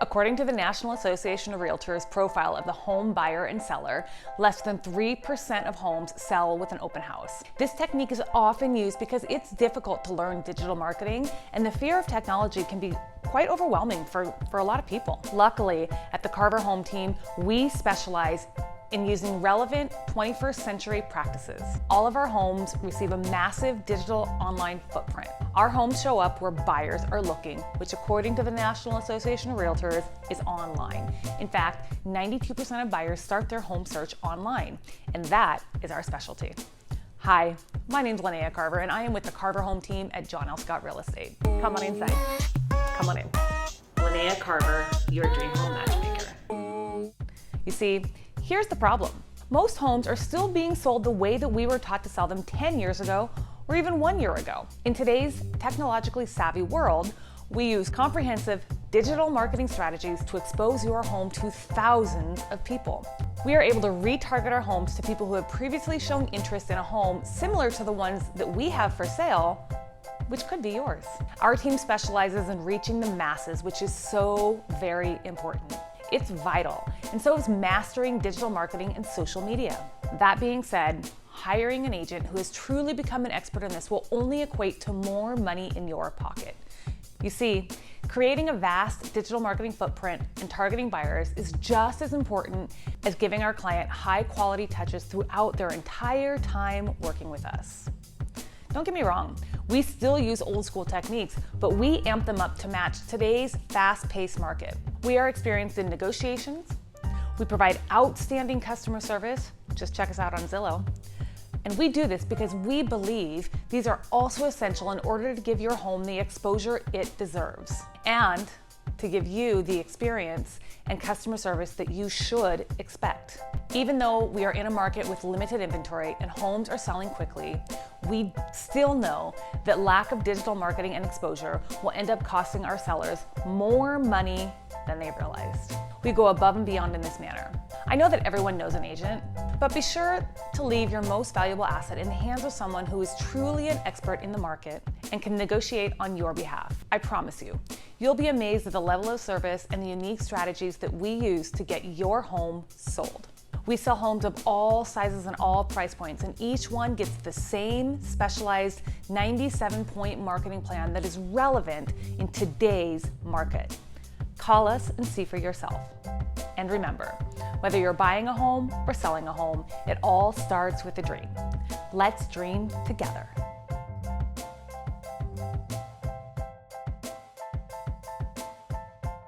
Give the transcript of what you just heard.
According to the National Association of Realtors profile of the home buyer and seller, less than 3% of homes sell with an open house. This technique is often used because it's difficult to learn digital marketing, and the fear of technology can be quite overwhelming for a lot of people. Luckily, at the Carver Home Team, we specialize in using relevant 21st century practices. All of our homes receive a massive digital online footprint. Our homes show up where buyers are looking, which according to the National Association of Realtors is online. In fact, 92% of buyers start their home search online, and that is our specialty. Hi, my name's Lynea Carver and I am with the Carver Home Team at John L. Scott Real Estate. Come on inside. Come on in. Lynea Carver, your dream home matchmaker. You see, here's the problem. Most homes are still being sold the way that we were taught to sell them 10 years ago or even 1 year ago. In today's technologically savvy world, we use comprehensive digital marketing strategies to expose your home to thousands of people. We are able to retarget our homes to people who have previously shown interest in a home similar to the ones that we have for sale, which could be yours. Our team specializes in reaching the masses, which is so very important. It's vital, and so is mastering digital marketing and social media. That being said, hiring an agent who has truly become an expert in this will only equate to more money in your pocket. You see, creating a vast digital marketing footprint and targeting buyers is just as important as giving our client high-quality touches throughout their entire time working with us. Don't get me wrong, we still use old school techniques, but we amp them up to match today's fast-paced market. We are experienced in negotiations, we provide outstanding customer service, just check us out on Zillow, and we do this because we believe these are also essential in order to give your home the exposure it deserves, and to give you the experience and customer service that you should expect. Even though we are in a market with limited inventory and homes are selling quickly, we still know that lack of digital marketing and exposure will end up costing our sellers more money than they realized. We go above and beyond in this manner. I know that everyone knows an agent, but be sure to leave your most valuable asset in the hands of someone who is truly an expert in the market and can negotiate on your behalf. I promise you, you'll be amazed at the level of service and the unique strategies that we use to get your home sold. We sell homes of all sizes and all price points, and each one gets the same specialized 97-point marketing plan that is relevant in today's market. Call us and see for yourself. And remember, whether you're buying a home or selling a home, it all starts with a dream. Let's dream together.